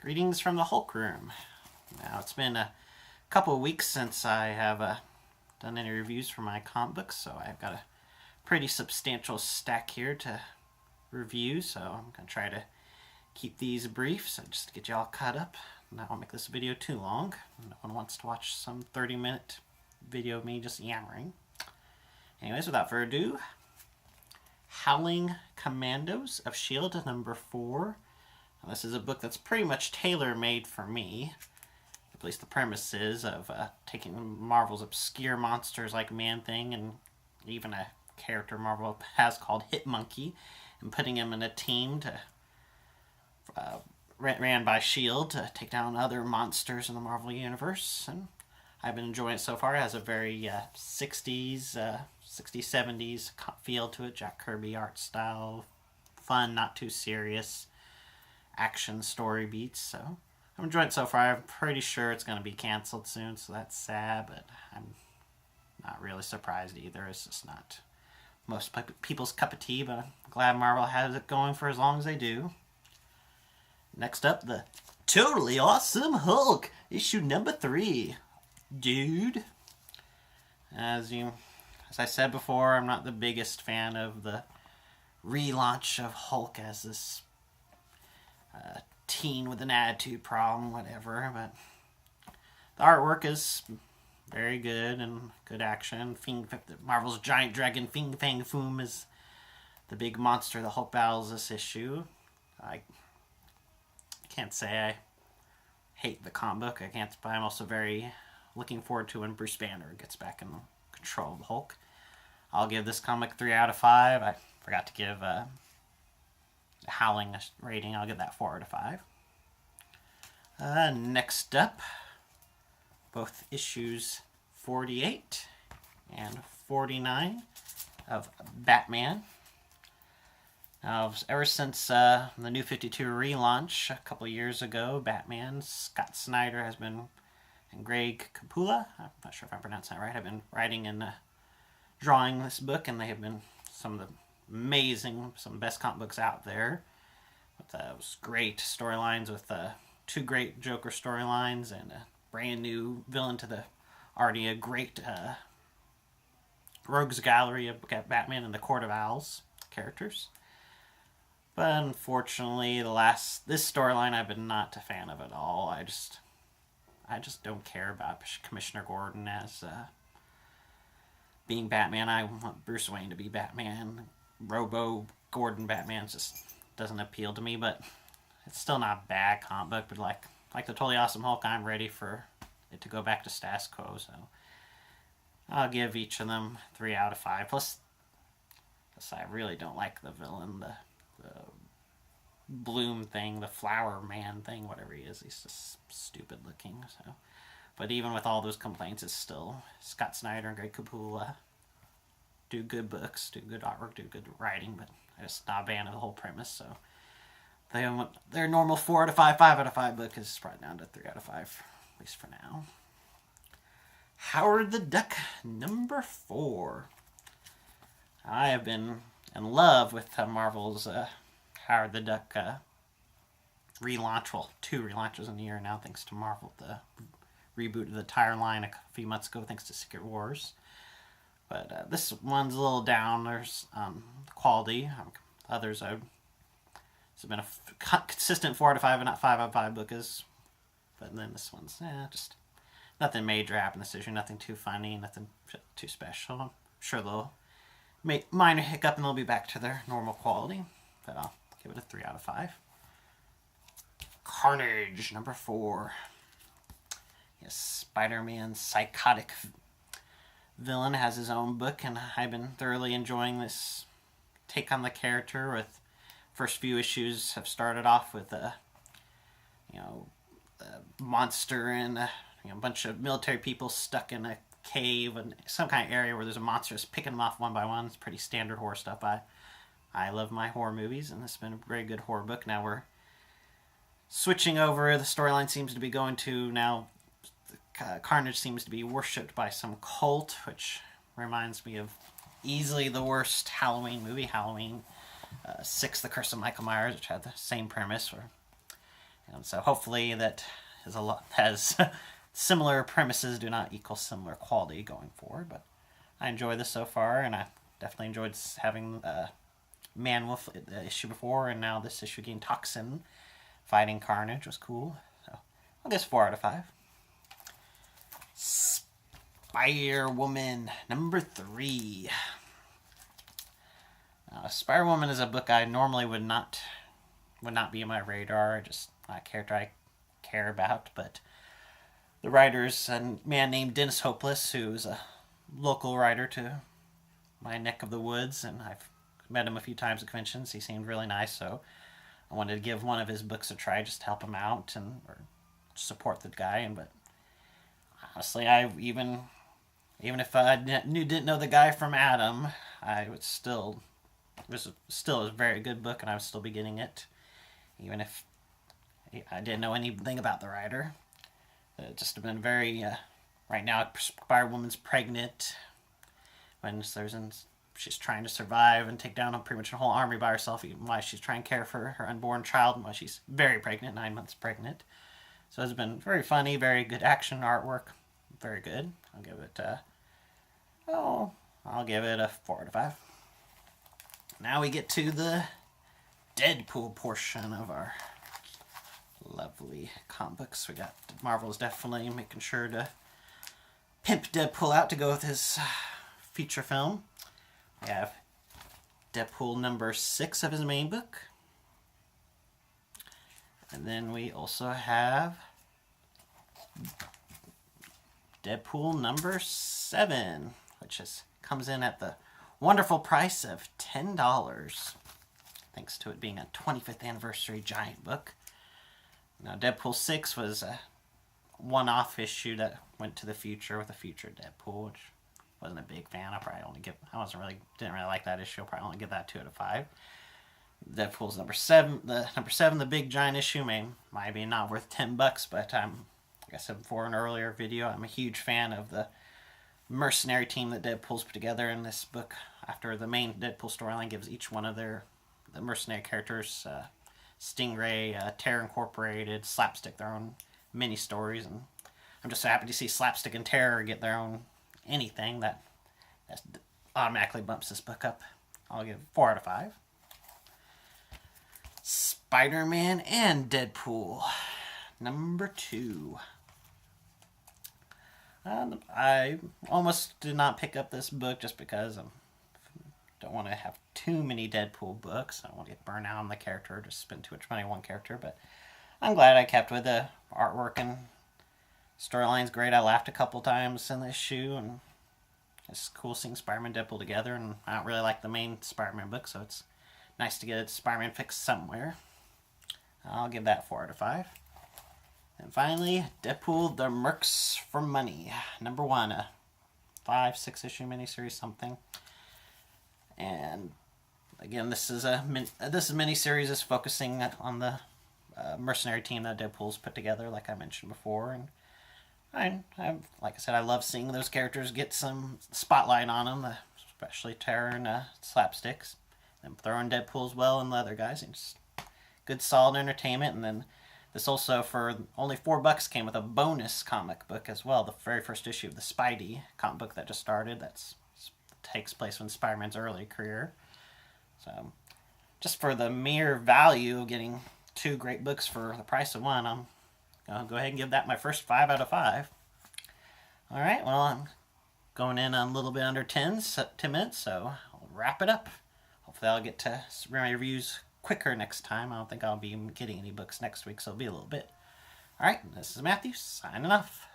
Greetings from the Hulk Room. Now, it's been a couple of weeks since I have done any reviews for my comic books, so I've got a pretty substantial stack here to review, so I'm going to try to keep these brief, so just to get you all caught up. And I won't make this video too long. No one wants to watch some 30-minute video of me just yammering. Anyways, without further ado, Howling Commandos of S.H.I.E.L.D. number 4. Now, this is a book that's pretty much tailor-made for me. At least the premise is of taking Marvel's obscure monsters like Man-Thing and even a character Marvel has called Hit-Monkey and putting him in a team to ran by S.H.I.E.L.D. to take down other monsters in the Marvel Universe. And I've been enjoying it so far. It has a very 60s, 70s feel to it. Jack Kirby art style. Fun, not too serious. Action story beats. So I'm enjoying it so far. I'm pretty sure it's going to be canceled soon, so that's sad. But I'm not really surprised either. It's just not most people's cup of tea. But I'm glad Marvel has it going for as long as they do. Next up, the Totally Awesome Hulk, issue number 3. Dude. As I said before, I'm not the biggest fan of the relaunch of Hulk as this teen with an attitude problem, whatever, but the artwork is very good and good action. Marvel's giant dragon Fing Fang Foom is the big monster the Hulk battles this issue. I can't say I hate the comic book. But I'm also very looking forward to when Bruce Banner gets back in control of the Hulk. I'll give this comic 3 out of 5. I forgot to give Howling a rating. I'll give that 4 out of 5. Next up, both issues 48 and 49 of Batman. Now, ever since the New 52 relaunch a couple years ago, Batman, Scott Snyder has been, and Greg Capullo, I'm not sure if I'm pronouncing that right, have been writing and drawing this book, and they have been some of the amazing, some of the best comic books out there. With those great storylines, with 2 great Joker storylines, and a brand new villain to the already a great Rogues Gallery of Batman and the Court of Owls characters. But unfortunately, this storyline I've been not a fan of at all. I just don't care about Commissioner Gordon as being Batman. I want Bruce Wayne to be Batman. Robo Gordon Batman just doesn't appeal to me, but it's still not a bad comic book. But like the Totally Awesome Hulk, I'm ready for it to go back to status quo. So I'll give each of them 3 out of 5. Plus I really don't like the villain, the Bloom thing, the Flower Man thing, whatever he is. He's just stupid looking. So, but even with all those complaints, it's still Scott Snyder and Greg Capullo do good books, do good artwork, do good writing, but I'm just not a fan of the whole premise. So their normal 4 out of 5, 5 out of 5 book is probably down to 3 out of 5, at least for now. Howard the Duck number 4. I have been in love with Marvel's Howard the Duck relaunch. Well, 2 relaunches in a year now, thanks to Marvel. The reboot of the entire line a few months ago, thanks to Secret Wars. But this one's a little down. There's quality. Others, it's been a consistent 4 out of 5 and not 5 out of 5 book is. But then this one's just nothing major happened this issue. Nothing too funny. Nothing too special. I'm sure they'll make minor hiccup and they'll be back to their normal quality. But I'll give it a 3 out of 5. Carnage number 4. Yes, Spider-Man's psychotic villain has his own book, and I've been thoroughly enjoying this take on the character. With first few issues have started off with a monster and a bunch of military people stuck in a cave and some kind of area where there's a monster just picking them off one by one. It's pretty standard horror stuff. I love my horror movies, and this has been a very good horror book. Now we're switching over. The storyline seems to be going to now. Carnage seems to be worshipped by some cult, which reminds me of easily the worst Halloween movie, Halloween 6, The Curse of Michael Myers, which had the same premise. And so hopefully that is a lot has similar premises do not equal similar quality going forward. But I enjoy this so far, and I definitely enjoyed having Man Wolf issue before, and now this issue getting Toxin fighting Carnage was cool. So I'll guess 4 out of 5. Spider-Woman #3. Spider-Woman is a book I normally would not be on my radar. Just not a character I care about, but the writer's a man named Dennis Hopeless, who's a local writer to my neck of the woods, and I've met him a few times at conventions. He seemed really nice, so I wanted to give one of his books a try, just to help him out or support the guy. But honestly, even if I didn't know the guy from Adam, it was still a very good book, and I would still be getting it, even if I didn't know anything about the writer. It just have been very. Right now, Spider-Woman's pregnant. She's trying to survive and take down pretty much a whole army by herself, even while she's trying to care for her unborn child, and while she's very pregnant, 9 months pregnant. So it's been very funny, very good action artwork, very good. I'll give it a 4 out of 5. Now we get to the Deadpool portion of our lovely comic books. We got Marvel's definitely making sure to pimp Deadpool out to go with his feature film. We have Deadpool #6 of his main book. And then we also have Deadpool #7, which comes in at the wonderful price of $10, thanks to it being a 25th anniversary giant book. Now, Deadpool 6 was a one-off issue that went to the future with a future Deadpool, which wasn't a big fan. Didn't really like that issue. I'll probably only give that 2 out of 5. Deadpool's #7, the big giant issue, might be not worth $10, but like I said before in an earlier video, I'm a huge fan of the mercenary team that Deadpool's put together in this book. After the main Deadpool storyline gives each one of the mercenary characters, Stingray, Terror Incorporated, Slapstick, their own mini stories, and I'm just so happy to see Slapstick and Terror get their own anything that automatically bumps this book up. I'll give 4 out of 5. Spider-Man and Deadpool #2. I almost did not pick up this book just because I don't want to have too many Deadpool books. I don't want to get burned out on the character, just spend too much money on one character. But I'm glad I kept with the artwork, and storyline's great. I laughed a couple times in this issue, and it's cool seeing Spider-Man and Deadpool together. And I don't really like the main Spider-Man book, so it's nice to get a Spider-Man fix somewhere. I'll give that 4 out of 5. And finally, Deadpool, The Mercs for Money, #1, a 5-6 issue miniseries something. And again, this miniseries is focusing on the mercenary team that Deadpool's put together, like I mentioned before. And like I said, I love seeing those characters get some spotlight on them, especially Terror and Slapsticks, and throwing Deadpool as well and the other guys. And just good, solid entertainment. And then this also, for only $4, came with a bonus comic book as well. The very first issue of the Spidey comic book that just started. That takes place in Spider-Man's early career. So, just for the mere value of getting 2 great books for the price of one, I'm going to go ahead and give that my first 5 out of 5. Alright, well, I'm going in on a little bit under 10 minutes, so I'll wrap it up. Hopefully I'll get to my reviews quicker next time. I don't think I'll be getting any books next week, so it'll be a little bit. Alright, this is Matthew, signing off.